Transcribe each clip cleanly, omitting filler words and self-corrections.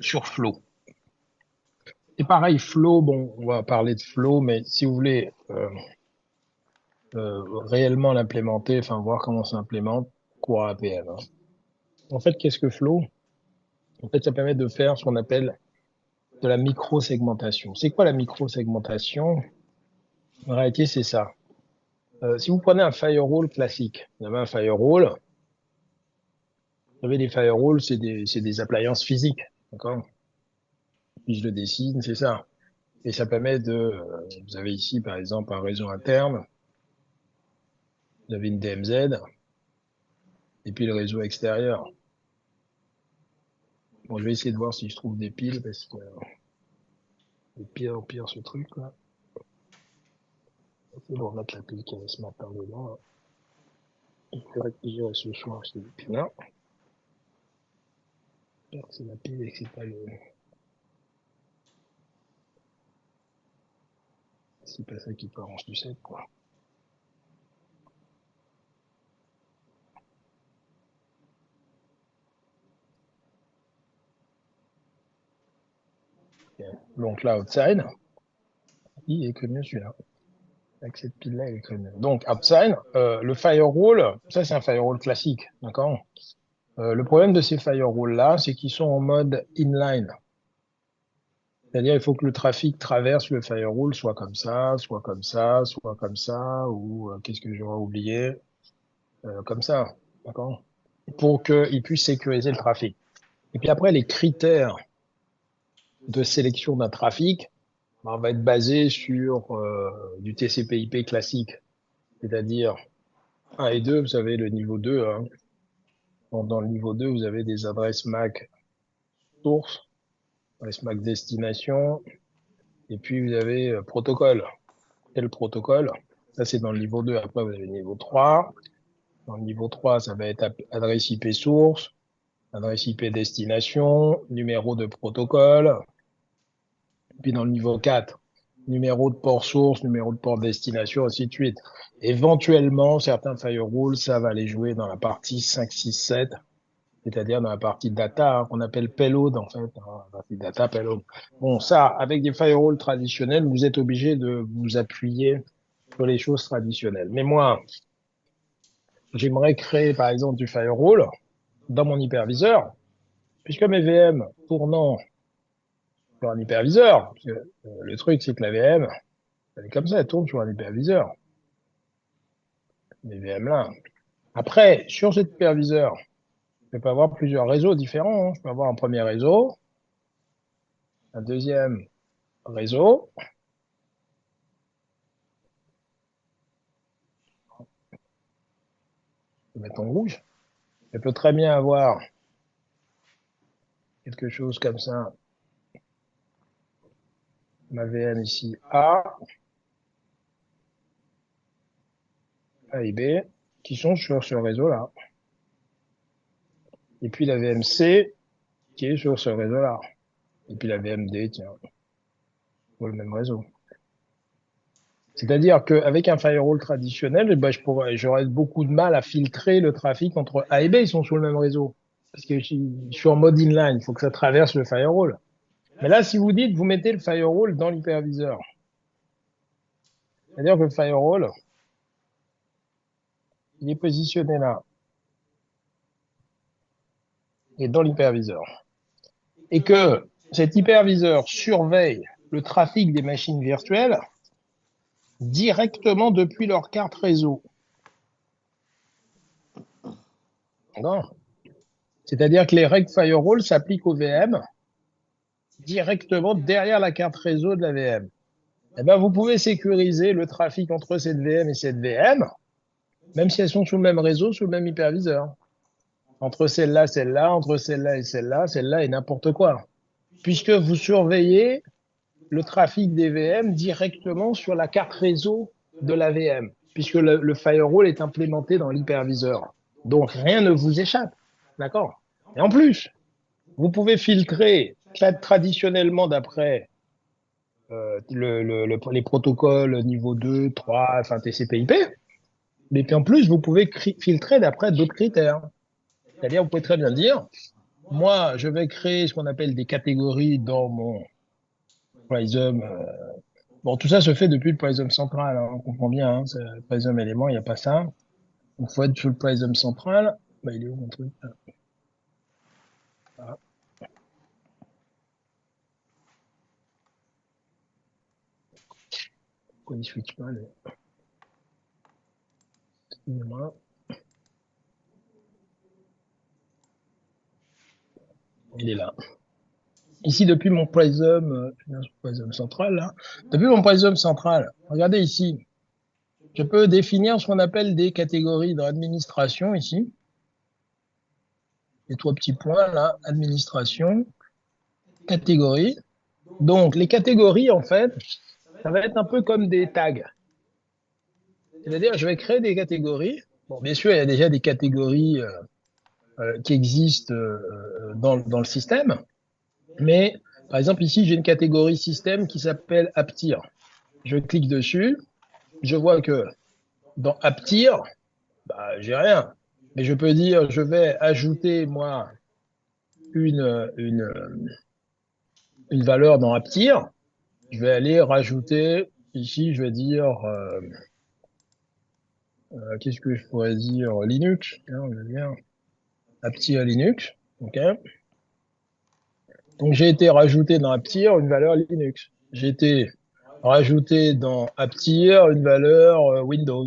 sur Flow. Et pareil, Flow, bon, on va parler de Flow, mais si vous voulez réellement l'implémenter, enfin voir comment ça s'implémente, cours APM. Hein. En fait, qu'est-ce que Flow? En fait, ça permet de faire ce qu'on appelle de la micro-segmentation. C'est quoi la micro-segmentation? En réalité, c'est ça. Si vous prenez un firewall classique, vous avez un firewall, vous avez des firewalls, c'est des appliances physiques, d'accord? Puis je le dessine, c'est ça. Et ça permet vous avez ici, par exemple, un réseau interne, vous avez une DMZ, et puis le réseau extérieur. Bon, je vais essayer de voir si je trouve des piles, parce que c'est pire en pire ce truc, là. Je vais remettre la pile qu'il y avait ce matin dedans, là. Il faudrait que je ce soir ces piles-là. J'espère que c'est la pile et que c'est pas c'est pas ça qui part en sucette, quoi. Donc là, outside, il est connu celui-là. Avec cette pile-là, il est connu. Donc, outside, le firewall, ça c'est un firewall classique, d'accord? Le problème de ces firewalls-là, c'est qu'ils sont en mode inline. C'est-à-dire, il faut que le trafic traverse le firewall, soit comme ça, soit comme ça, soit comme ça, ou qu'est-ce que j'aurais oublié, comme ça, d'accord? Pour qu'il puisse sécuriser le trafic. Et puis après, les critères de sélection d'un trafic, ben, va être basé sur du TCP/IP classique, c'est-à-dire 1 et 2, vous savez, le niveau 2. Hein. Donc, dans le niveau 2, vous avez des adresses MAC source, adresse MAC destination, et puis vous avez protocole. Quel protocole? Ça, c'est dans le niveau 2. Après, vous avez le niveau 3. Dans le niveau 3, ça va être adresse IP source, adresse IP destination, numéro de protocole. Puis dans le niveau 4, numéro de port source, numéro de port destination, ainsi de suite. Éventuellement, certains firewalls, ça va aller jouer dans la partie 5, 6, 7, c'est-à-dire dans la partie data, hein, qu'on appelle payload, en fait, hein, la partie data, payload. Bon, ça, avec des firewalls traditionnels, vous êtes obligé de vous appuyer sur les choses traditionnelles. Mais moi, j'aimerais créer, par exemple, du firewall dans mon hyperviseur, puisque mes VM tournant sur un hyperviseur, parce que, le truc, c'est que la VM, elle est comme ça, elle tourne sur un hyperviseur, les VM là. Après, sur cet hyperviseur, je peux avoir plusieurs réseaux différents. Hein. Je peux avoir un premier réseau, un deuxième réseau, je vais mettre en rouge. Je peux très bien avoir quelque chose comme ça, ma VM ici A et B, qui sont sur ce réseau-là. Et puis la VMC, qui est sur ce réseau-là. Et puis la VMD, tiens, sur le même réseau. C'est-à-dire qu'avec un firewall traditionnel, eh ben, j'aurais beaucoup de mal à filtrer le trafic entre A et B, ils sont sur le même réseau. Parce que je suis en mode inline, il faut que ça traverse le firewall. Mais là, si vous dites, vous mettez le firewall dans l'hyperviseur, c'est-à-dire que le firewall, il est positionné là, et dans l'hyperviseur. Et que cet hyperviseur surveille le trafic des machines virtuelles directement depuis leur carte réseau. D'accord? C'est-à-dire que les règles firewall s'appliquent aux VM directement derrière la carte réseau de la VM. Eh ben, vous pouvez sécuriser le trafic entre cette VM et cette VM, même si elles sont sous le même réseau, sous le même hyperviseur. Entre celle-là, entre celle-là et celle-là, celle-là et n'importe quoi. Puisque vous surveillez le trafic des VM directement sur la carte réseau de la VM, puisque le firewall est implémenté dans l'hyperviseur. Donc, rien ne vous échappe. D'accord? Et en plus, vous pouvez filtrer traditionnellement d'après les protocoles niveau 2, 3, enfin TCP/IP, mais puis en plus, vous pouvez filtrer d'après d'autres critères. C'est-à-dire, vous pouvez très bien dire, moi, je vais créer ce qu'on appelle des catégories dans mon Prism. Bon, tout ça se fait depuis le Prism central, hein, on comprend bien. Hein, le Prism élément, il n'y a pas ça. Il faut être sur le Prism central. Bah, il est où mon truc? Ah, pourquoi il ne switch pas Excusez-moi. Il est là. Ici, depuis mon Prism, Prism central, là, depuis mon Prism central, regardez ici, je peux définir ce qu'on appelle des catégories dans l'administration ici. Les trois petits points là, administration, catégorie. Donc, les catégories, en fait, ça va être un peu comme des tags. C'est-à-dire, je vais créer des catégories. Bon, bien sûr, il y a déjà des catégories qui existent dans le système. Mais, par exemple, ici, j'ai une catégorie système qui s'appelle AppTier. Je clique dessus. Je vois que dans AppTier, bah, j'ai rien. Mais je peux dire, je vais ajouter, moi, une, une, une valeur dans AppTier. Je vais aller rajouter, ici, je vais dire, qu'est-ce que je pourrais dire? Linux. Hein, on va dire AppTier Linux. OK. Donc, j'ai été rajouté dans AppTier une valeur Linux. J'ai été rajouté dans AppTier une valeur Windows.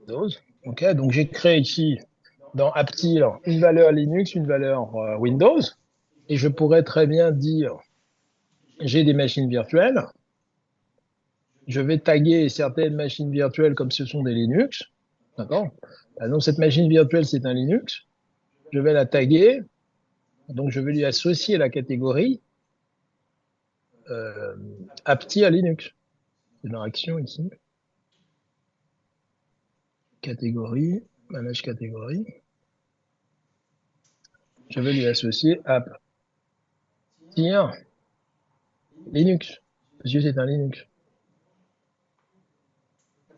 Windows. OK. Donc, j'ai créé ici dans AppTier une valeur Linux, une valeur Windows. Et je pourrais très bien dire, j'ai des machines virtuelles. Je vais taguer certaines machines virtuelles comme ce sont des Linux. D'accord? Donc, cette machine virtuelle, c'est un Linux. Je vais la taguer. Donc, je vais lui associer la catégorie euh, apti à Linux. C'est dans Action ici. Catégorie, manage catégorie. Je vais lui associer app Linux. Parce que c'est un Linux.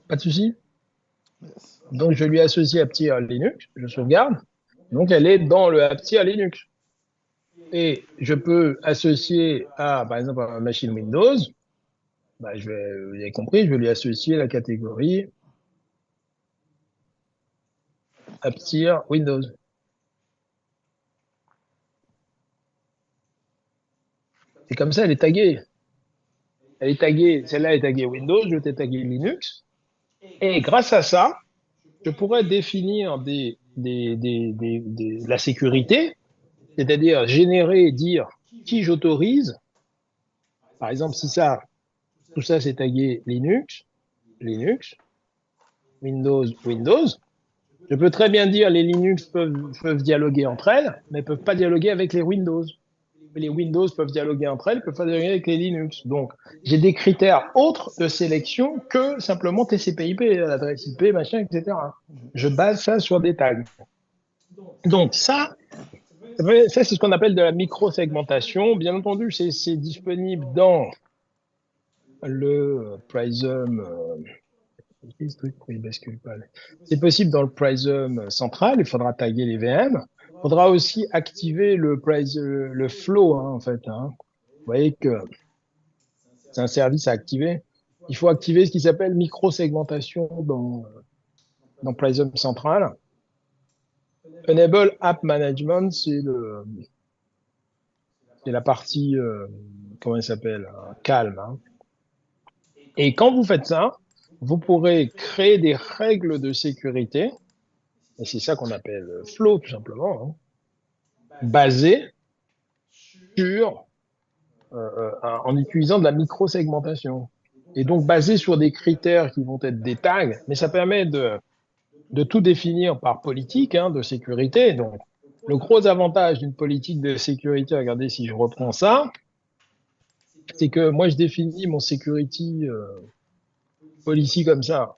Pas de souci. Yes. Donc, je lui associe app Linux. Je sauvegarde. Donc, elle est dans le app Linux. Et je peux associer à, par exemple, à ma machine Windows. Bah, vous avez compris, je vais lui associer la catégorie app Windows. C'est comme ça, elle est taguée. Elle est taguée, celle-là est taguée Windows, je t'ai tagué Linux. Et grâce à ça, je pourrais définir la sécurité, c'est-à-dire générer, dire qui j'autorise. Par exemple, si ça, tout ça c'est tagué Linux, Linux, Windows, Windows. Je peux très bien dire les Linux peuvent dialoguer entre elles, mais ne peuvent pas dialoguer avec les Windows. Les Windows peuvent dialoguer entre elles, peuvent pas dialoguer avec les Linux. Donc, j'ai des critères autres de sélection que simplement TCP/IP, l'adresse IP, machin, etc. Mhm. Je base ça sur des tags. Donc, ça c'est ce qu'on appelle de la micro-segmentation. Bien entendu, c'est disponible dans le Prism. Ce truc, pourquoi il bascule pas là. C'est possible dans le Prism central. Il faudra taguer les VM. Il faudra aussi activer le flow, hein, en fait. Hein. Vous voyez que c'est un service à activer. Il faut activer ce qui s'appelle micro-segmentation dans Prism central. Enable App Management, c'est la partie, comment il s'appelle, calme. Hein. Et quand vous faites ça, vous pourrez créer des règles de sécurité, et c'est ça qu'on appelle flow tout simplement, hein, basées sur, en utilisant de la micro-segmentation. Et donc basé sur des critères qui vont être des tags, mais ça permet de tout définir par politique hein, de sécurité. Donc, le gros avantage d'une politique de sécurité, regardez si je reprends ça, c'est que moi je définis mon security policy comme ça.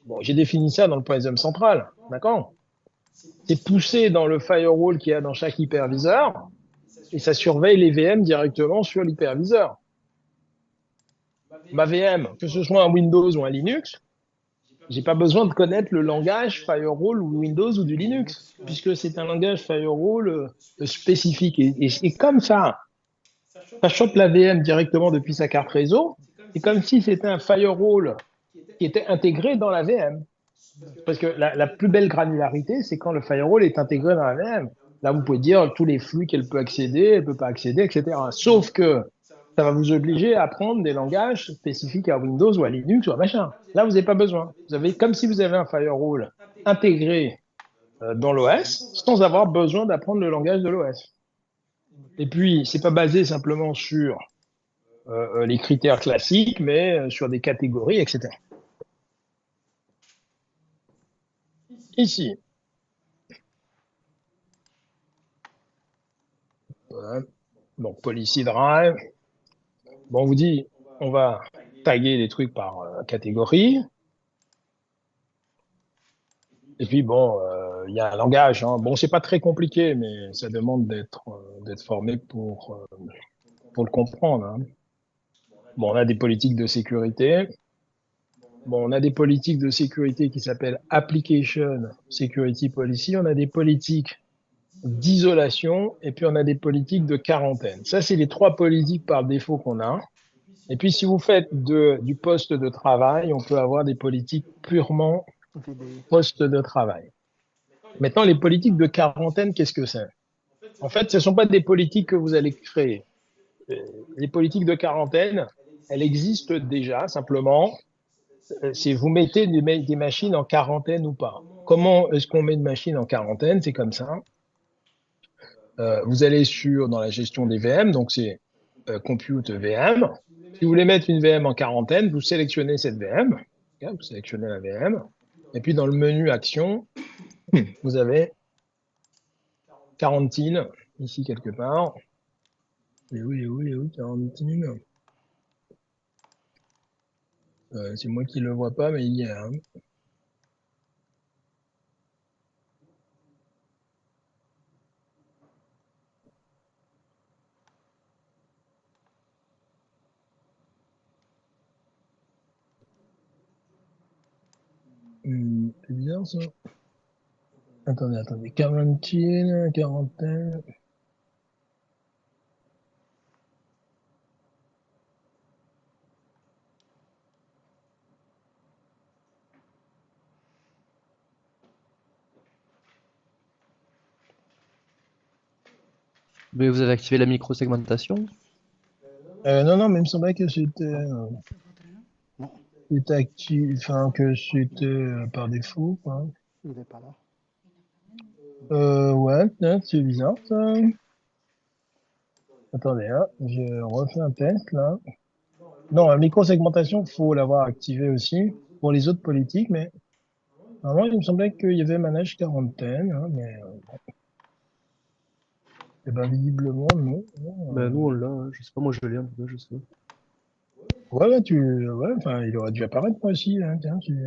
Bon, j'ai défini ça dans le Prism central, d'accord? C'est poussé dans le firewall qu'il y a dans chaque hyperviseur et ça surveille les VM directement sur l'hyperviseur. ma VM, que ce soit un Windows ou un Linux, j'ai pas besoin de connaître le langage firewall ou Windows ou du Linux, puisque c'est un langage firewall spécifique. Et comme ça chope la VM directement depuis sa carte réseau, c'est comme si c'était un firewall qui était intégré dans la VM. Parce que la plus belle granularité, c'est quand le firewall est intégré dans la VM. Là, vous pouvez dire tous les flux qu'elle peut accéder, elle ne peut pas accéder, etc. Sauf que ça va vous obliger à apprendre des langages spécifiques à Windows ou à Linux ou à machin. Là, vous n'avez pas besoin. Vous avez comme si vous avez un firewall intégré dans l'OS sans avoir besoin d'apprendre le langage de l'OS. Et puis, c'est pas basé simplement sur les critères classiques, mais sur des catégories, etc. Ici, voilà. Donc, Policy Drive. Bon, on vous dit, on va taguer les trucs par catégorie. Et puis, bon, il y a un langage. Hein. Bon, c'est pas très compliqué, mais ça demande d'être formé pour le comprendre. Hein. Bon, on a des politiques de sécurité. Bon, on a des politiques de sécurité qui s'appellent Application Security Policy. On a des politiques d'isolation et puis on a des politiques de quarantaine. Ça, c'est les trois politiques par défaut qu'on a. Et puis, si vous faites du poste de travail, on peut avoir des politiques purement poste de travail. Maintenant, les politiques de quarantaine, qu'est-ce que c'est? En fait, ce ne sont pas des politiques que vous allez créer. Les politiques de quarantaine, elles existent déjà, simplement, si vous mettez des machines en quarantaine ou pas. Comment est-ce qu'on met une machine en quarantaine? C'est comme ça. Vous allez dans la gestion des VM, donc c'est Compute VM. Si vous voulez mettre une VM en quarantaine, vous sélectionnez cette VM, vous sélectionnez la VM, et puis dans le menu Action, vous avez quarantine, ici quelque part. Et oui, quarantine. C'est moi qui ne le vois pas, mais il y a. Hein. C'est bizarre ça. Attendez. Quarantine, quarantaine. Mais vous avez activé la micro-segmentation? Non, mais il me semblait que c'était actif, enfin que c'était par défaut, quoi. Il n'est pas là. Ouais, c'est bizarre ça. Attendez, hein, je refais un test là. Non, la micro-segmentation, faut l'avoir activée aussi pour les autres politiques, mais normalement, il me semblait qu'il y avait manage quarantaine, hein, mais eh ben, visiblement, non. Ben, nous, on l'a, hein. Je sais pas, moi je l'ai en tout cas, je sais. Ouais, enfin, il aurait dû apparaître moi aussi, hein, tiens, tu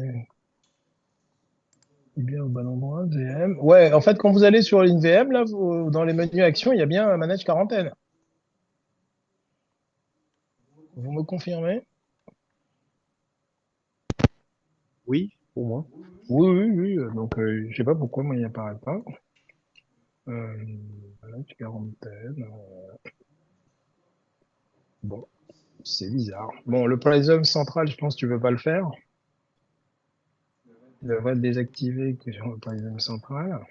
es bien au bon endroit, VM. Ouais, en fait, quand vous allez sur une VM, là, dans les menus actions, il y a bien un manage quarantaine. Vous me confirmez? Oui, pour moi. Oui. Donc, je sais pas pourquoi moi il apparaît pas. Manage quarantaine. Bon, c'est bizarre. Bon, le Prism central, je pense que tu veux pas le faire. Il devrait être désactivé que sur le Prism central.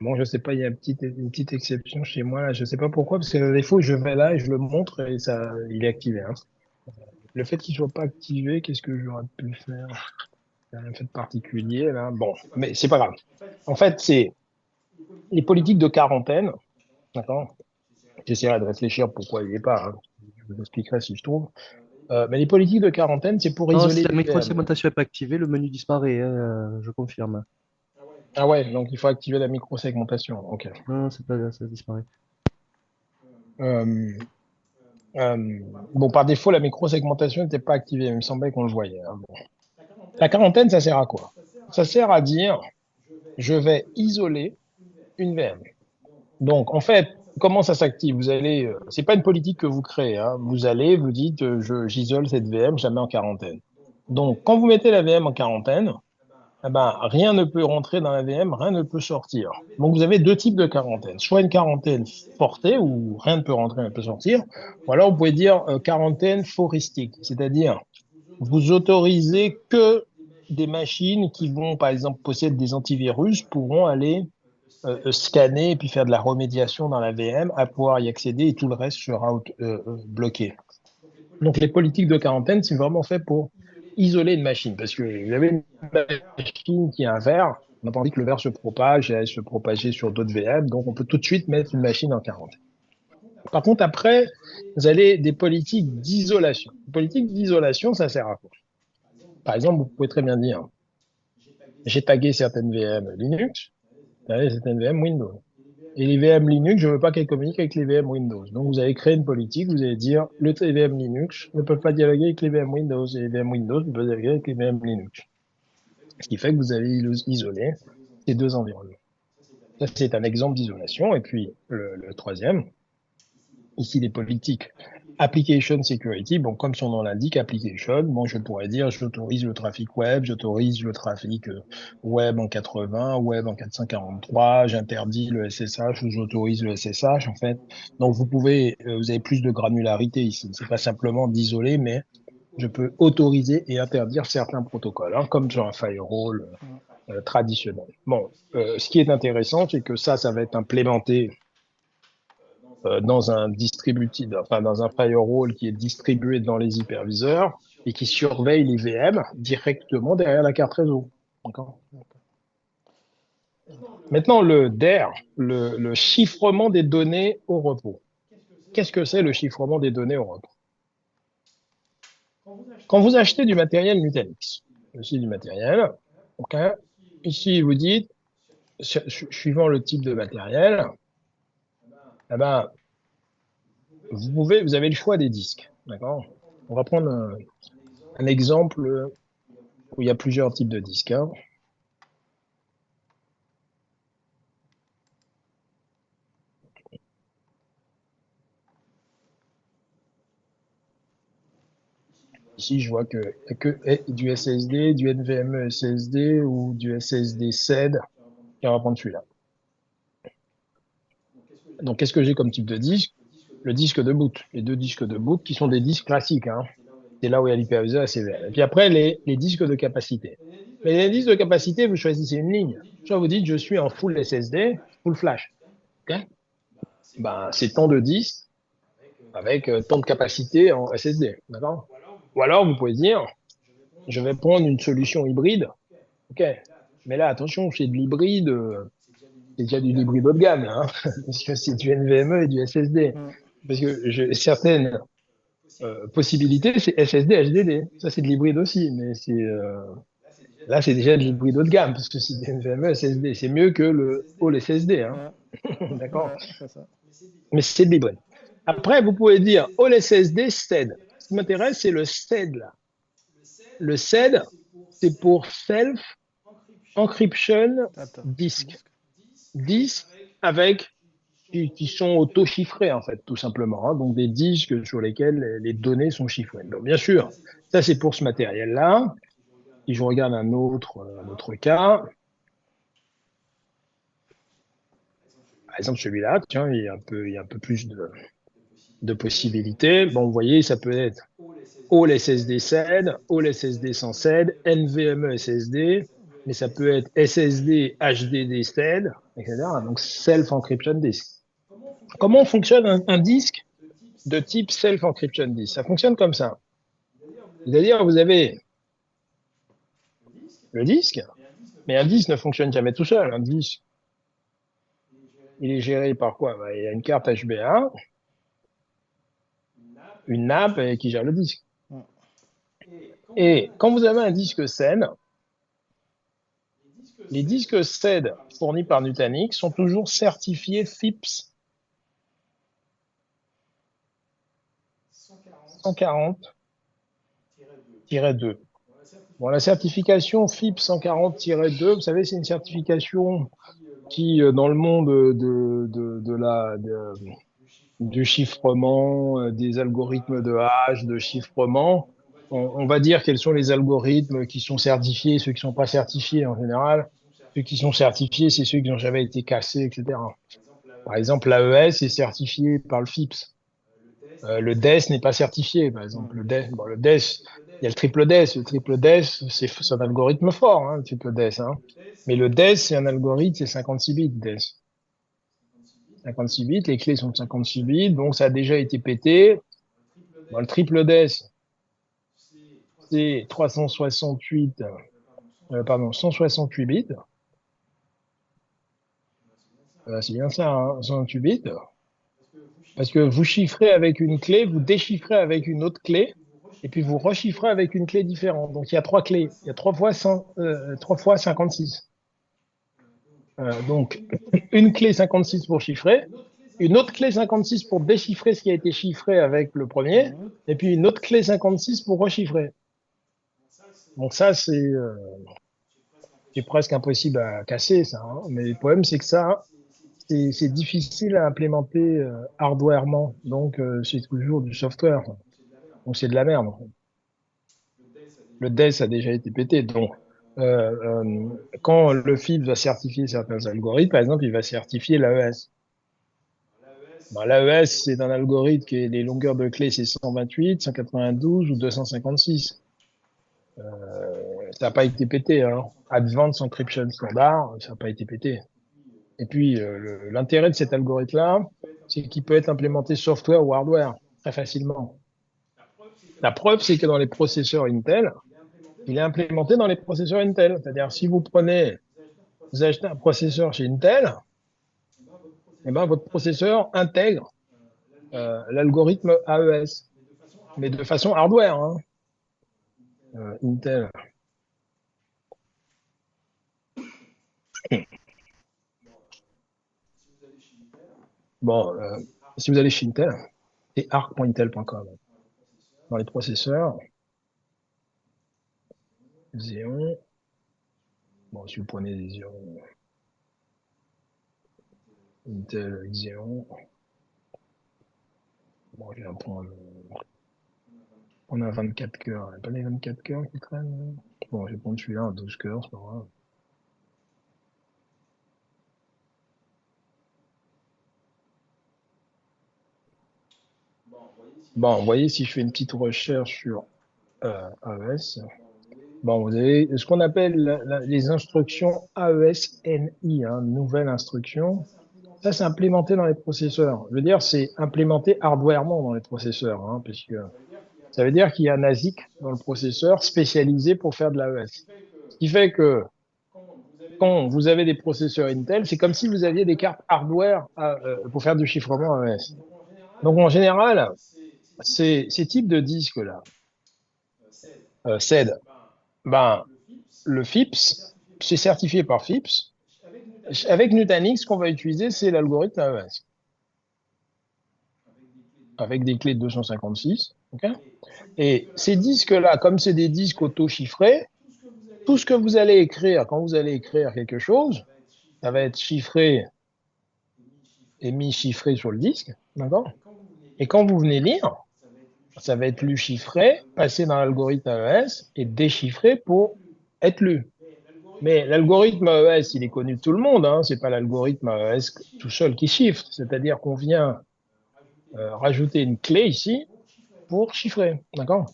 Bon, je sais pas, il y a une petite exception chez moi là. Je sais pas pourquoi, parce que des fois je vais là et je le montre et ça, il est activé. Hein. Le fait qu'il soit pas activé, qu'est-ce que j'aurais pu faire? Il y a rien fait de particulier là. Bon, mais c'est pas grave. En fait, c'est les politiques de quarantaine. D'accord? J'essaierai de réfléchir pourquoi il est pas. Hein. Je vous expliquerai si je trouve. Mais les politiques de quarantaine, c'est pour Non, isoler si la les VM. micro-segmentation n'est pas activée, le menu disparaît, hein, je confirme. Ah ouais, donc il faut activer la micro-segmentation. Ok. Non, c'est pas ça disparaît. Euh, euh, bon, par défaut, la micro-segmentation n'était pas activée. Il me semblait qu'on le voyait. Hein. Bon. La quarantaine, ça sert à quoi? Ça sert à dire, je vais isoler une VM. Donc, en fait, comment ça s'active? Vous allez, c'est pas une politique que vous créez, hein. Vous allez, vous dites, j'isole cette VM, je la mets en quarantaine. Donc, quand vous mettez la VM en quarantaine, eh ben, rien ne peut rentrer dans la VM, rien ne peut sortir. Donc, vous avez deux types de quarantaine. Soit une quarantaine fortée, où rien ne peut rentrer, rien ne peut sortir. Ou alors, vous pouvez dire quarantaine foristique, c'est-à-dire, vous autorisez que des machines qui vont, par exemple, posséder des antivirus pourront aller scanner et puis faire de la remédiation dans la VM, à pouvoir y accéder et tout le reste sera bloqué. Donc les politiques de quarantaine, c'est vraiment fait pour isoler une machine parce que vous avez une machine qui a un verre, on n'a pas envie que le verre se propage et aille se propager sur d'autres VM, donc on peut tout de suite mettre une machine en quarantaine. Par contre, après, vous avez des politiques d'isolation. Les politiques d'isolation, ça sert à quoi? Par exemple, vous pouvez très bien dire, j'ai tagué certaines VM Linux, certaines VM Windows. Et les VM Linux, je ne veux pas qu'elles communiquent avec les VM Windows. Donc, vous allez créer une politique, vous allez dire, le VM Linux ne peut pas dialoguer avec les VM Windows et les VM Windows ne peuvent dialoguer avec les VM Linux. Ce qui fait que vous allez isoler ces deux environnements. Ça, c'est un exemple d'isolation. Et puis, le troisième, ici, les politiques. Application Security, bon, comme son nom l'indique, application, bon, je pourrais dire, j'autorise le trafic web, j'autorise le trafic web en 80, web en 443, j'interdis le SSH ou j'autorise le SSH, en fait. Donc, vous avez plus de granularité ici. C'est pas simplement d'isoler, mais je peux autoriser et interdire certains protocoles, hein, comme sur un firewall traditionnel. Bon, ce qui est intéressant, c'est que ça va être implémenté dans un distributed, enfin dans un firewall qui est distribué dans les hyperviseurs et qui surveille les VM directement derrière la carte réseau. D'accord. Maintenant, le DER, le chiffrement des données au repos. Qu'est-ce que c'est le chiffrement des données au repos? Quand vous achetez du matériel Nutanix, aussi du matériel, okay, ici vous dites, suivant le type de matériel, eh ben, vous avez le choix des disques. D'accord. On va prendre un exemple où il y a plusieurs types de disques, hein. Ici, je vois que du SSD, du NVMe SSD ou du SSD SAID. Et on va prendre celui-là. Donc, qu'est-ce que j'ai comme type de disque? Le disque de boot. Les deux disques de boot qui sont des disques classiques, hein. C'est là où il y a l'hyperviseur et CVL. Et puis après, les disques de capacité. Mais les disques de capacité, vous choisissez une ligne. Soit vous dites, je suis en full SSD, full flash. Okay, ben, c'est tant de disques avec tant de capacité en SSD. D'accord? Ou alors, vous pouvez dire, je vais prendre une solution hybride. OK. Mais là, attention, c'est de l'hybride, c'est déjà du hybride haut de gamme, là, hein, parce que c'est du NVMe et du SSD. Mm. Parce que certaines possibilités, c'est SSD, HDD. Ça, c'est de l'hybride aussi, mais là, c'est déjà de l'hybride haut de gamme, parce que c'est du NVMe, SSD. C'est mieux que le All SSD, hein. Ouais, D'accord? ouais, c'est ça. Mais c'est de l'hybride. Après, vous pouvez dire All SSD, SAID. Ce qui m'intéresse, c'est le SAID, là. Le SAID, c'est pour Self Encryption Attends. Disk. Disques avec qui sont auto-chiffrés, en fait, tout simplement, hein. Donc, des disques sur lesquels les données sont chiffrées. Donc, bien sûr, ça, c'est pour ce matériel-là. Si je regarde un autre cas, par exemple, celui-là, tiens, il y a un peu plus de possibilités. Bon, vous voyez, ça peut être All SSD SAID, All SSD sans SAID, NVMe SSD, mais ça peut être SSD HDD SAID, etc. Donc, Self Encryption Disk. Comment fonctionne un disque de type Self Encryption Disk? Ça fonctionne comme ça. C'est-à-dire, vous avez le disque, mais un disque ne fonctionne jamais tout seul. Un disque, il est géré par quoi? Ben, il y a une carte HBA, une nappe qui gère le disque. Mm. Et quand vous avez un disque SAID, les disques SAID fournis par Nutanix sont toujours certifiés FIPS 140-2. Bon, la certification FIPS 140-2, vous savez, c'est une certification qui, dans le monde du chiffrement, des algorithmes de hash, de chiffrement, on va dire quels sont les algorithmes qui sont certifiés, ceux qui sont pas certifiés en général. Ceux qui sont certifiés, c'est ceux qui n'ont jamais été cassés, etc. Par exemple, l'AES est certifié par le FIPS. Le DES n'est pas certifié, par exemple. Le DES, il y a le triple DES. Le triple DES, c'est un algorithme fort, hein, le triple DES. Hein. Mais le DES, c'est un algorithme, c'est 56 bits, DES. 56 bits, les clés sont de 56 bits, donc ça a déjà été pété. Bon, le triple DES, c'est 368, pardon, 168 bits. C'est bien ça, hein, 128 bits. Parce que vous chiffrez avec une clé, vous déchiffrez avec une autre clé, et puis vous rechiffrez avec une clé différente. Donc il y a trois clés. Il y a 3 fois 56. Donc une clé 56 pour chiffrer, une autre clé 56 pour déchiffrer ce qui a été chiffré avec le premier, et puis une autre clé 56 pour rechiffrer. Donc ça, c'est presque impossible à casser, ça. Hein. Mais le problème, c'est que ça, c'est difficile à implémenter hardwarement. Donc c'est toujours du software. Donc c'est de la merde. En fait. Le DES a déjà été pété. Donc quand le FIPS va certifier certains algorithmes, par exemple, il va certifier l'AES. Ben, l'AES, c'est un algorithme qui est les longueurs de clé, c'est 128, 192 ou 256. Ça n'a pas été pété. Hein. Advanced Encryption Standard, ça n'a pas été pété. Et puis, l'intérêt de cet algorithme-là, c'est qu'il peut être implémenté software ou hardware très facilement. La preuve, c'est que dans les processeurs Intel, il est implémenté dans les processeurs Intel. C'est-à-dire, si vous achetez un processeur chez Intel, eh ben, votre processeur intègre l'algorithme AES, mais de façon hardware. Hein. Intel. Bon, si vous allez chez Intel, c'est arc.intel.com. Dans les processeurs, Xeon, bon, si vous prenez des Xeon, Intel, Xeon, bon, je vais en prendre, on a 24 cœurs, il n'y a pas les 24 cœurs qui traînent. Bon, je vais prendre celui-là à 12 cœurs, c'est pas grave. Bon, vous voyez, si je fais une petite recherche sur AES, bon, vous avez ce qu'on appelle les instructions AES-NI, hein, nouvelle instruction. Ça, c'est implémenté dans les processeurs. Je veux dire, c'est implémenté hardwarement dans les processeurs, hein, puisque ça veut dire qu'il y a un ASIC dans le processeur spécialisé pour faire de l'AES. Ce qui fait que quand vous avez des processeurs Intel, c'est comme si vous aviez des cartes hardware pour faire du chiffrement AES. Donc, en général, ces types de disques-là, CED, ben, le FIPS, c'est certifié par FIPS. Avec Nutanix, ce qu'on va utiliser, c'est l'algorithme AES. Avec des clés de 256. Okay. Et ces disques-là, comme c'est des disques auto-chiffrés, tout ce que vous allez écrire, quand vous allez écrire quelque chose, ça va être chiffré et mis chiffré sur le disque. D'accord. Et quand vous venez lire, ça va être lu chiffré, passé dans l'algorithme AES et déchiffré pour être lu. Mais l'algorithme AES, il est connu de tout le monde. Hein. C'est pas l'algorithme AES tout seul qui chiffre. C'est-à-dire qu'on vient rajouter une clé ici pour chiffrer. D'accord.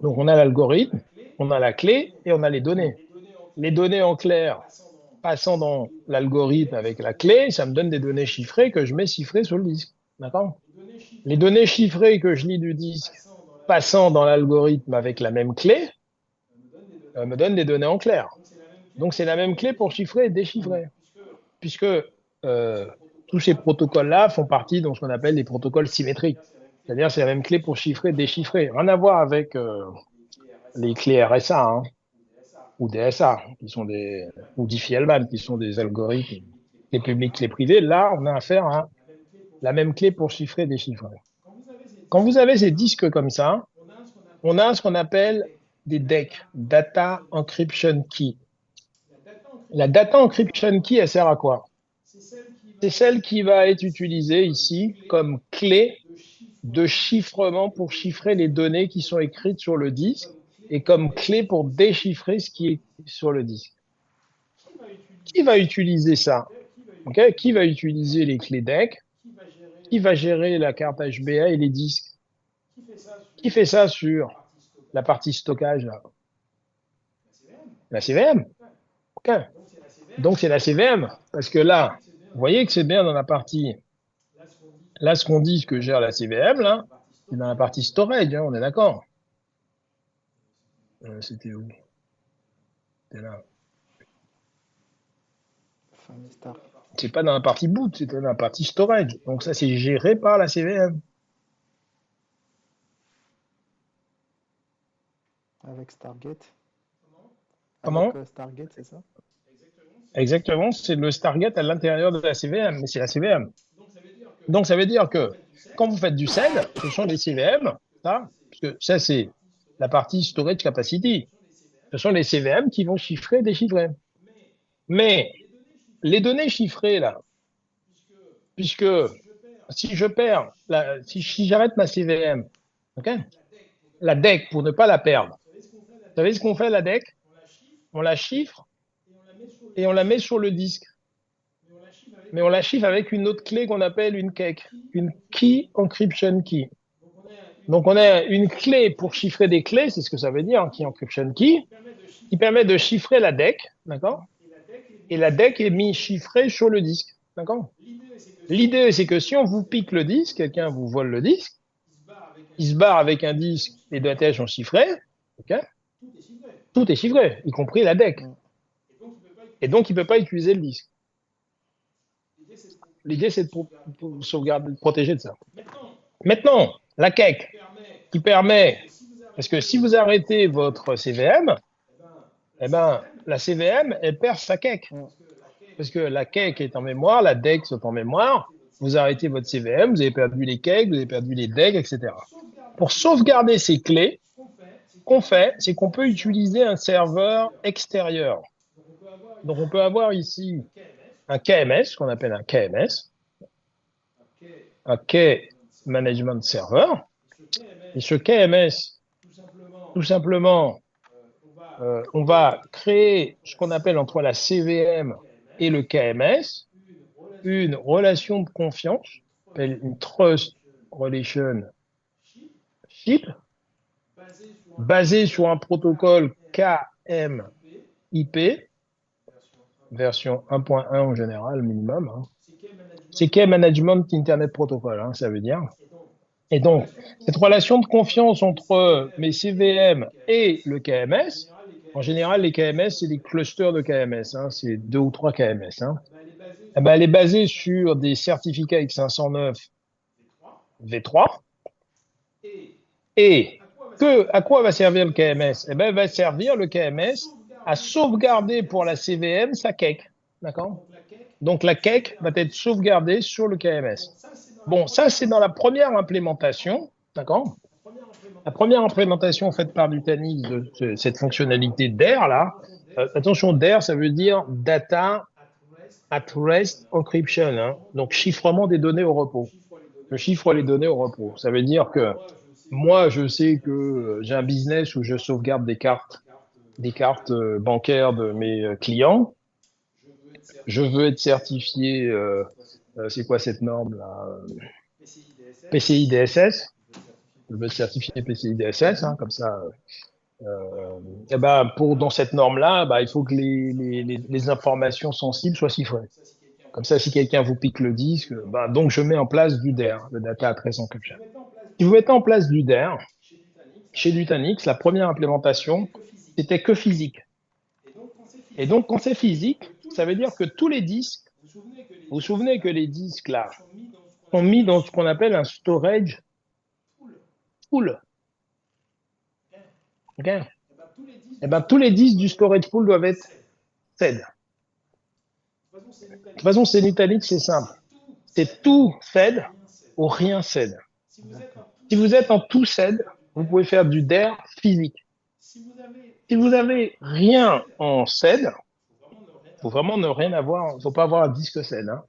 Donc on a l'algorithme, on a la clé et on a les données. Les données en clair passant dans l'algorithme avec la clé, ça me donne des données chiffrées que je mets chiffrées sur le disque. D'accord. Les données chiffrées que je lis du disque passant dans l'algorithme avec la même clé me donnent des données en clair. Donc c'est la même clé pour chiffrer et déchiffrer. Puisque tous ces protocoles-là font partie de ce qu'on appelle des protocoles symétriques. C'est-à-dire c'est la même clé pour chiffrer et déchiffrer. Rien à voir avec les clés RSA hein, ou DSA, ou Diffie-Hellman, qui sont des algorithmes, les publics, les privés. Là, on a affaire à la même clé pour chiffrer et déchiffrer. Quand vous avez ces disques comme ça, on a ce qu'on appelle des DEC, Data Encryption Key. La Data Encryption Key, elle sert à quoi? C'est celle qui va être utilisée ici comme clé de chiffrement pour chiffrer les données qui sont écrites sur le disque et comme clé pour déchiffrer ce qui est sur le disque. Qui va utiliser ça? Okay? Qui va utiliser les clés DEC? Qui va gérer la carte HBA et les disques? Qui fait ça sur la partie stockage là? La CVM. Okay. Donc c'est la CVM. Parce que là, vous voyez que c'est bien dans la partie. Là, ce qu'on dit que gère la CVM, là, c'est dans la partie storage, hein, on est d'accord. C'était où? C'était là. Famille Star. C'est pas dans la partie boot, c'était dans la partie storage. Donc ça, c'est géré par la CVM. Avec Stargate. Comment? Avec Stargate, c'est ça? Exactement, c'est le Stargate à l'intérieur de la CVM, mais c'est la CVM. Donc ça veut dire que quand vous faites du SED, ce sont les CVM, ça, parce que ça, c'est la partie storage capacity. Ce sont les CVM qui vont chiffrer, déchiffrer. Mais les données chiffrées, là, puisque si je perds, si j'arrête ma CVM, okay, la DEC, pour ne pas la perdre, vous savez ce qu'on fait, la DEC? On la chiffre et on la met sur le disque. Mais on la chiffre avec une autre clé qu'on appelle une KEK, une Key Encryption Key. Donc on a une clé pour chiffrer des clés, c'est ce que ça veut dire, Key Encryption Key, qui permet de chiffrer la DEC, d'accord? Et la DEC est mise chiffrée sur le disque, d'accord? L'idée, c'est que si on vous pique le disque, quelqu'un vous vole le disque, il se barre avec un disque, les deux tâches sont chiffrées, okay, tout est chiffré, y compris la DEC. Et donc, il ne peut pas utiliser le disque. L'idée, c'est de sauvegarder, de protéger de ça. Maintenant, la KEK, qui permet, parce que si vous arrêtez votre CVM, eh ben, la CVM, elle perd sa KEK. Parce que la KEK est en mémoire, la DEC est en mémoire, vous arrêtez votre CVM, vous avez perdu les KEK, vous avez perdu les DEC, etc. Pour sauvegarder ces clés, qu'on fait, c'est qu'on peut utiliser un serveur extérieur. Donc, on peut avoir ici un KMS, qu'on appelle un KMS, un Key Management Server. Et ce KMS, tout simplement, on va créer ce qu'on appelle entre la CVM et le KMS une relation de confiance, une Trust Relationship, basée sur un protocole KMIP, version 1.1 en général, minimum. Hein. C'est Key Management Internet Protocol, hein, ça veut dire. Et donc, cette relation de confiance entre mes CVM et le KMS, en général, les KMS, c'est des clusters de KMS, hein, c'est 2 ou 3 KMS. Hein. Eh ben, elle est basée sur des certificats X509 V3. Et à quoi va servir le KMS? Eh ben, va servir le KMS à sauvegarder pour la CVM sa KEK. D'accord? Donc, la KEK va être sauvegardée sur le KMS. Bon, ça, c'est dans la première implémentation. D'accord? La première implémentation faite par Nutanix de cette fonctionnalité DAIR, là, attention, DAIR, ça veut dire Data at Rest Encryption, hein, donc chiffrement des données au repos. Je chiffre les données au repos. Ça veut dire que moi, je sais que j'ai un business où je sauvegarde des cartes bancaires de mes clients. Je veux être certifié, c'est quoi cette norme là? PCI DSS. Je veux être certifié PCI DSS, hein, comme ça. Et ben dans cette norme-là, il faut que les informations sensibles soient chiffrées. Comme ça, si quelqu'un vous pique le disque, donc je mets en place du DAIR, le Data at Rest Encryption. Si vous mettez en place du DAIR, chez Nutanix, la première implémentation, c'était que physique. Et donc, quand c'est physique, ça veut dire que tous les disques, vous vous souvenez que les disques, là, sont mis dans ce qu'on appelle un storage pool. Okay. Et ben, tous les disques du storage pool doivent être SED. De toute façon, c'est Nutanix, c'est simple. C'est tout SED ou rien SED. Si vous êtes en tout SED, vous pouvez faire du DAIR physique. Si vous avez rien en SED, il faut vraiment ne rien avoir, il ne faut pas avoir un disque SED. Hein.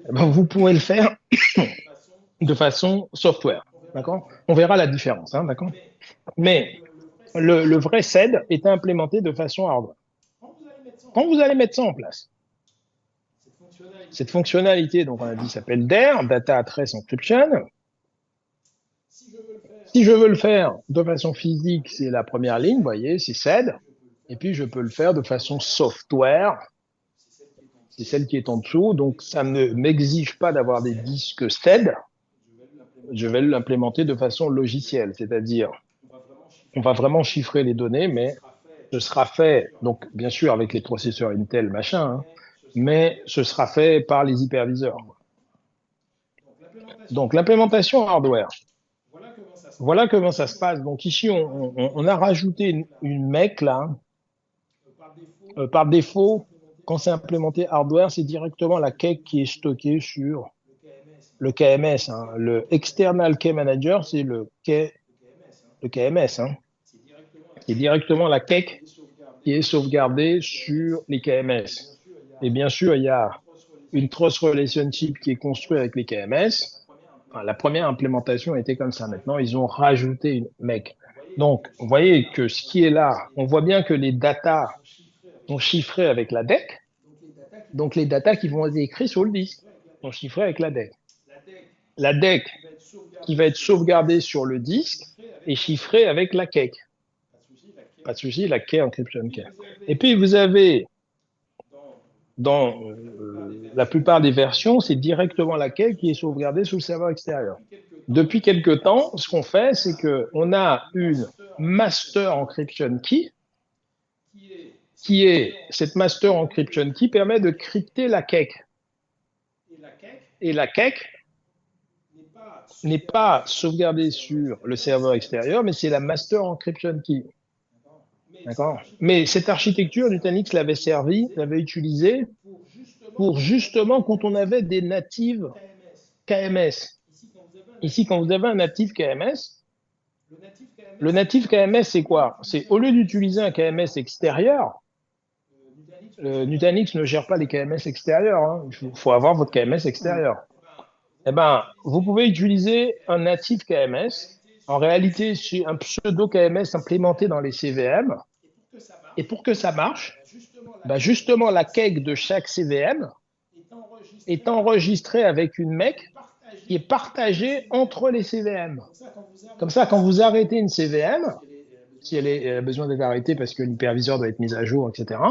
eh ben, vous pourrez le faire de façon software. D'accord? On verra la différence. Hein, d'accord? Mais le vrai SED est implémenté de façon hardware. Quand vous allez mettre ça en place, cette fonctionnalité, donc on a dit, s'appelle DAIR, Data Trace Encryption. Si je veux le faire de façon physique, c'est la première ligne, vous voyez, c'est SED. Et puis, je peux le faire de façon software, c'est celle qui est en dessous. Donc, ça ne m'exige pas d'avoir des disques SED. Je vais l'implémenter de façon logicielle, c'est-à-dire, on va vraiment chiffrer les données, mais ce sera fait, donc bien sûr avec les processeurs Intel, machin, hein, mais ce sera fait par les hyperviseurs. Donc, l'implémentation hardware. Voilà comment ça se passe. Donc ici, on a rajouté une MEC là. Par défaut, quand c'est implémenté hardware, c'est directement la cake qui est stockée sur le KMS. Hein. Le External Key Manager, c'est le KMS. Hein. C'est directement la cake qui est sauvegardée sur les KMS. Et bien sûr, il y a une Trust Relationship qui est construite avec les KMS. Enfin, la première implémentation était comme ça. Maintenant, ils ont rajouté une MEC. Donc, vous voyez que ce qui est là, on voit bien que les datas sont chiffrées avec la DEC. Donc, les datas qui vont être écrites sur le disque sont chiffrées avec la DEC. La DEC qui va être sauvegardée sur le disque est chiffrée avec la cake. Pas de souci, la key encryption key. Et puis, vous avez, dans la plupart des versions, c'est directement la key qui est sauvegardée sous le serveur extérieur. Depuis quelque temps, ce qu'on fait, c'est qu'on a une master encryption key qui est cette master encryption key permet de crypter la cake. Et la cake n'est pas sauvegardée sur le serveur extérieur, mais c'est la master encryption key. D'accord? Mais cette architecture, Nutanix l'avait utilisée pour justement quand on avait des natives KMS. Ici, quand vous avez un natif KMS, le natif KMS, c'est quoi? C'est au lieu d'utiliser un KMS extérieur, Nutanix ne gère pas les KMS extérieurs. Hein. Il faut avoir votre KMS extérieur. Eh ben, vous pouvez utiliser un natif KMS. En réalité, c'est un pseudo KMS implémenté dans les CVM. Et pour que ça marche, ben justement, la cake de chaque CVM est enregistrée avec une MEC qui est partagée entre les CVM. Comme ça, quand vous arrêtez une CVM, si elle a besoin d'être arrêtée parce que l'hyperviseur doit être mis à jour, etc.,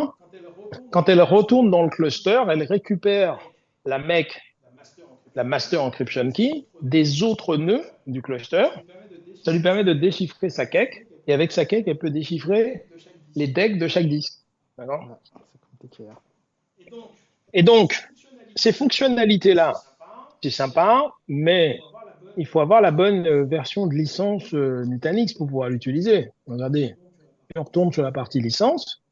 quand elle retourne dans le cluster, elle récupère la MEC, la Master Encryption Key, des autres nœuds du cluster. Ça lui permet de déchiffrer sa cake, et avec sa cake, elle peut déchiffrer les decks de chaque disque. D'accord ? C'est compliqué. Hein. Et donc, ces fonctionnalités-là, c'est sympa, mais il faut avoir la bonne version de licence Nutanix pour pouvoir l'utiliser. Regardez, on retourne sur la partie licence.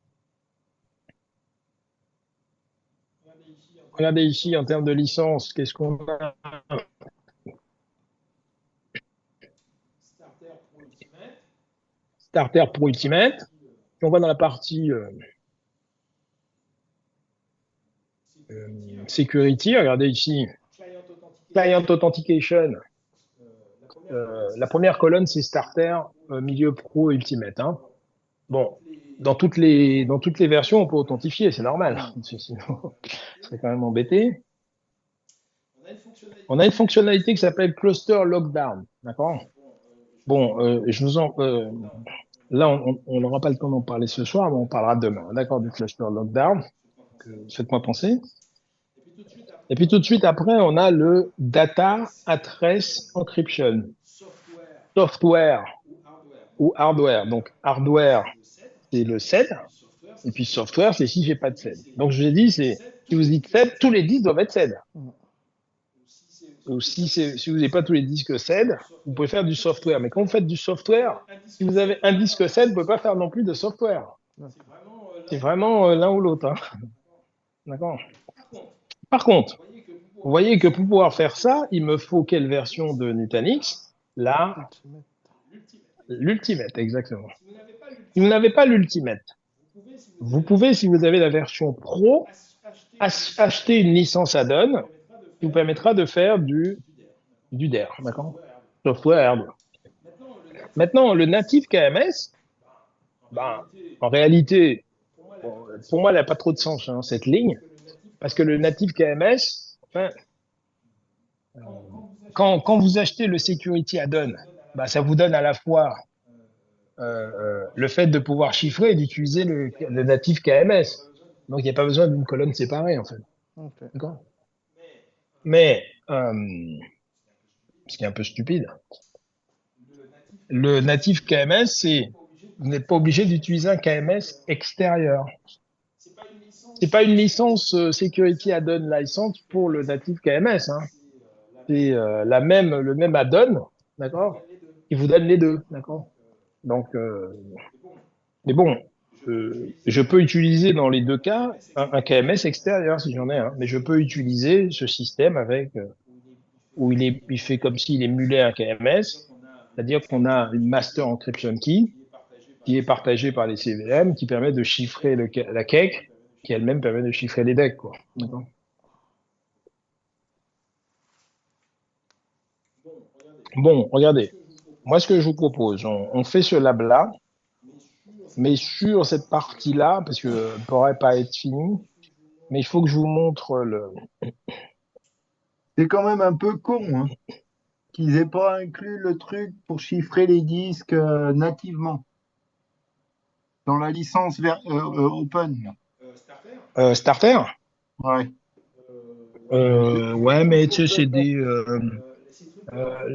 Regardez ici, en termes de licence, qu'est-ce qu'on a? Starter pour Ultimate. Si on va dans la partie Security, regardez ici, Client Authentication. La première colonne, c'est Starter, milieu pro, Ultimate. Hein. Bon, dans toutes les versions, on peut authentifier, c'est normal. Sinon, ça serait quand même embêté. On a une fonctionnalité qui s'appelle Cluster Lockdown. D'accord? Bon, je vous en... là, on n'aura pas le temps d'en parler ce soir, mais on parlera demain. D'accord, du Cluster Lockdown. Faites-moi penser. Et puis tout de suite après, on a le Data Address Encryption. Software ou hardware. Donc, hardware, c'est le SED. Et puis software, c'est si j'ai pas de SED. Donc, je vous ai dit, si vous dites SED, tous les disques doivent être SED. Ou si vous n'avez pas tous les disques SED, vous pouvez faire du software. Mais quand vous faites du software, si vous avez un disque SED, vous ne pouvez pas faire non plus de software. C'est vraiment l'un ou l'autre. Hein. D'accord. Par contre, vous voyez que pour pouvoir faire ça, il me faut quelle version de Nutanix? Là, l'Ultimate, exactement. Si vous n'avez pas l'Ultimate, vous pouvez, si vous avez la version Pro, acheter une licence add-on qui vous permettra de faire du DER, d'accord? Software hardware. Maintenant, le natif KMS, ben, en réalité, bon, pour moi, elle n'a pas trop de sens, hein, cette ligne, parce que le natif KMS, enfin, quand vous achetez le Security Add-on, ben, ça vous donne à la fois le fait de pouvoir chiffrer et d'utiliser le natif KMS. Donc, il n'y a pas besoin d'une colonne séparée, en fait. Ok. D'accord? Mais, ce qui est un peu stupide, le natif KMS, c'est vous n'êtes pas obligé d'utiliser un KMS extérieur. C'est pas une licence Security Add-on License pour le natif KMS. Hein. C'est le même add-on, d'accord, qui vous donne les deux, d'accord. Donc, mais bon, je peux utiliser dans les deux cas un KMS extérieur si j'en ai un, mais je peux utiliser ce système avec où il fait comme s'il émulait un KMS, c'est-à-dire qu'on a une master encryption key qui est partagée par les CVM, qui permet de chiffrer la cake, qui elle-même permet de chiffrer les decks, quoi. D'accord. Bon, regardez, moi ce que je vous propose, on fait ce lab-là, mais sur cette partie-là, parce que ne pourrait pas être fini, mais il faut que je vous montre le. C'est quand même un peu con, hein, qu'ils aient pas inclus le truc pour chiffrer les disques nativement dans la licence open. Starter? Ouais. Ouais, mais tu sais, c'est des.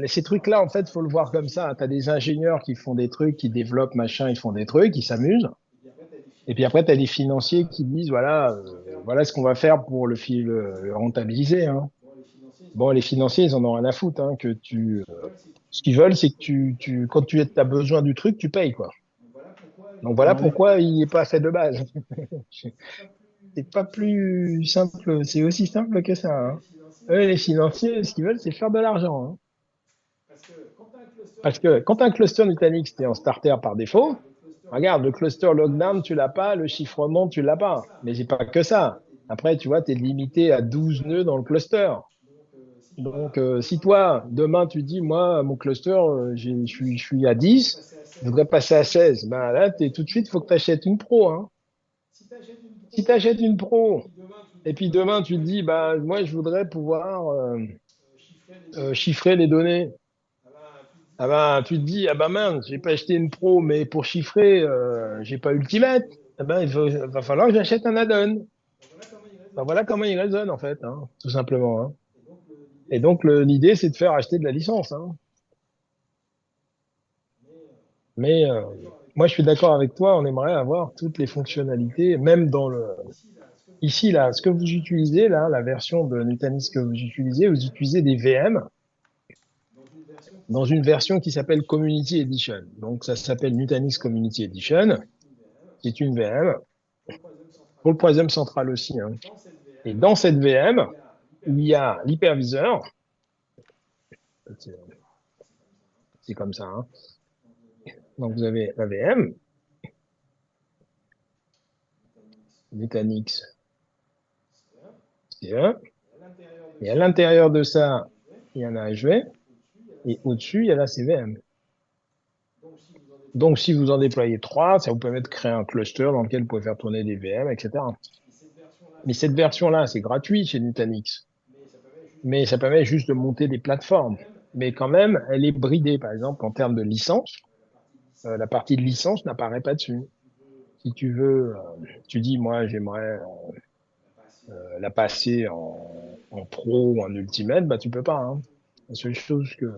Ces trucs-là, en fait, faut le voir comme ça. Tu as des ingénieurs qui font des trucs, qui développent machin, ils font des trucs, ils s'amusent. Et puis après, tu as des financiers qui disent, voilà, voilà ce qu'on va faire pour le rentabiliser. Hein. Bon, les financiers, ils en ont rien à foutre. Hein, ce qu'ils veulent, c'est que quand tu as besoin du truc, tu payes, quoi. Donc voilà Ouais. pourquoi il n'est pas fait de base. C'est pas plus simple, c'est aussi simple que ça. Hein. Eux, les financiers, ce qu'ils veulent, c'est faire de l'argent. Hein. Parce que quand un cluster Nutanix, tu es en starter par défaut, regarde, le cluster lockdown, tu l'as pas, le chiffrement, tu l'as pas. Mais c'est pas que ça. Après, tu vois, tu es limité à 12 nœuds dans le cluster. Donc, si toi, demain, tu dis, moi, mon cluster, je suis à 10, je voudrais passer à 16, ben là, tout de suite, il faut que tu achètes une pro. Hein. Si tu achètes une pro, et puis demain, tu te dis, bah, moi, je voudrais pouvoir chiffrer les données. Ah ben, tu te dis, ah ben mince, j'ai pas acheté une pro, mais pour chiffrer, j'ai pas Ultimate. Ah ben, va falloir que j'achète un add-on. Ben, voilà comment il raisonne, en fait, hein, tout simplement. Hein. Et donc, l'idée, c'est de faire acheter de la licence. Hein. Mais moi, je suis d'accord avec toi, on aimerait avoir toutes les fonctionnalités, même dans le. Ici, là, ce que vous utilisez, là, la version de Nutanix que vous utilisez des VM dans une version qui s'appelle Community Edition. Donc, ça s'appelle Nutanix Community Edition. C'est une VM. Pour le Poisum central aussi. Hein. Et dans cette VM, il y a l'hyperviseur. C'est comme ça. Hein. Donc, vous avez la VM, Nutanix C1. Et à l'intérieur de ça, il y a un HV. Et au-dessus, il y a la CVM. Donc, si vous en déployez 3, ça vous permet de créer un cluster dans lequel vous pouvez faire tourner des VM, etc. Mais cette version-là, c'est gratuit chez Nutanix. Mais ça permet juste de monter des plateformes. Mais quand même, elle est bridée, par exemple, en termes de licence. La partie de licence n'apparaît pas dessus. Si tu veux, tu dis, moi, j'aimerais la passer en pro ou en ultimate, bah, tu peux pas. Hein. La seule chose que,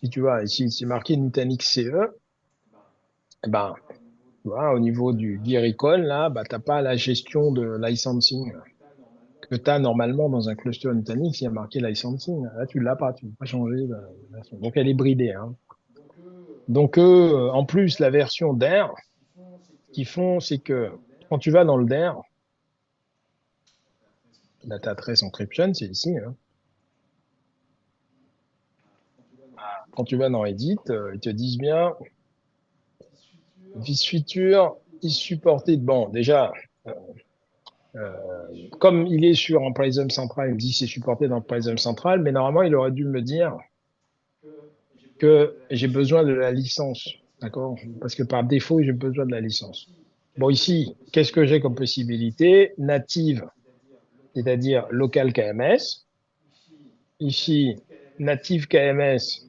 si tu vois, ici, c'est marqué Nutanix CE, eh ben, tu vois, au niveau du Gear Icon, là, bah, t'as pas la gestion de licensing que tu as normalement dans un cluster Nutanix, il y a marqué licensing. Là, tu l'as pas, tu ne peux pas changer de version. Donc, elle est bridée. Hein. Donc, en plus, la version DAIR, ce qu'ils font, c'est que quand tu vas dans le DAIR, Data Trace Encryption, c'est ici. Hein. Quand tu vas dans Edit, ils te disent bien, Vis Future is supported. Bon, déjà, Comme il est sur un Prism central, il me dit que c'est supporté dans le Prism central, mais normalement, il aurait dû me dire que j'ai besoin de la licence, d'accord? Parce que par défaut, j'ai besoin de la licence. Bon, ici, qu'est-ce que j'ai comme possibilité? Native, c'est-à-dire local KMS. Ici, native KMS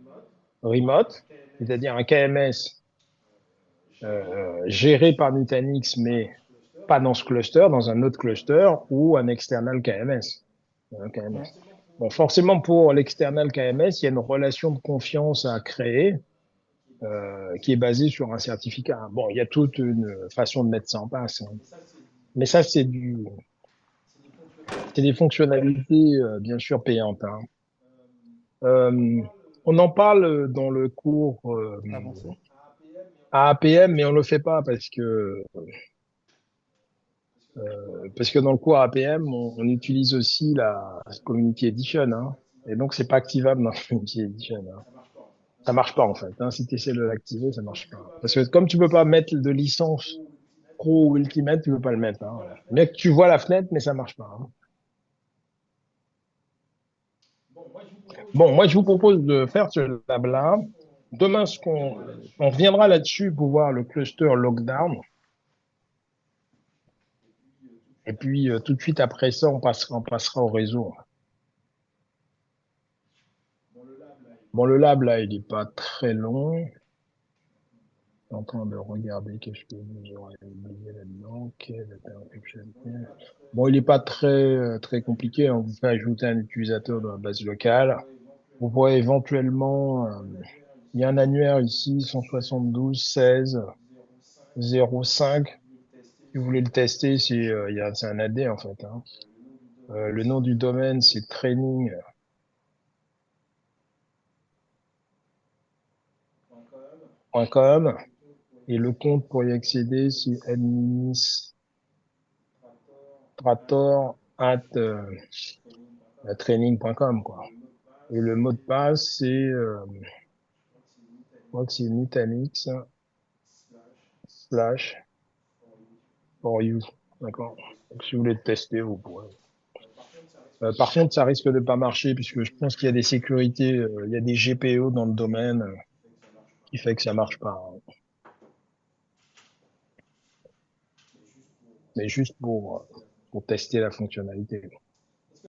remote, c'est-à-dire un KMS géré par Nutanix, mais pas dans ce cluster, dans un autre cluster, ou un external KMS. Un KMS. Bon, forcément, pour l'external KMS, il y a une relation de confiance à créer qui est basée sur un certificat. Bon, il y a toute une façon de mettre ça en place. Hein. Mais ça, c'est des fonctionnalités, bien sûr, payantes. Hein. On en parle dans le cours Avancé. à APM, mais on le fait pas parce que dans le cours APM, on utilise aussi la Community Edition, hein, et donc c'est pas activable dans la Community Edition. Hein. Ça marche pas en fait. Hein. Si tu essaies de l'activer, ça marche pas. Parce que comme tu peux pas mettre de licence Pro ou Ultimate, tu peux pas le mettre. Hein. Bien que tu vois la fenêtre, mais ça marche pas. Hein. Bon, moi je vous propose de faire ce lab-là. Demain, on reviendra là-dessus pour voir le cluster lockdown. Et puis, tout de suite après ça, on passera au réseau. Bon, le lab, là, il est pas très long. Je suis en train de regarder qu'est-ce que j'aurais oublié là-dedans. Ok, data encryption. Bon, il est pas très compliqué. On vous fait ajouter un utilisateur dans la base locale. Vous pourrez éventuellement, il y a un annuaire ici, 172 16 05. Si vous voulez le tester, c'est un AD en fait. Hein. Le nom du domaine, c'est training.com et le compte pour y accéder, c'est administrator@training.com quoi. Et le mot de passe, c'est je crois que c'est Nutanix /for you. D'accord. Donc, si vous voulez le tester, vous pourrez. Par contre, ça risque de pas marcher puisque je pense qu'il y a des sécurités, il y a des GPO dans le domaine qui fait que ça marche pas. Hein. Mais juste pour tester la fonctionnalité.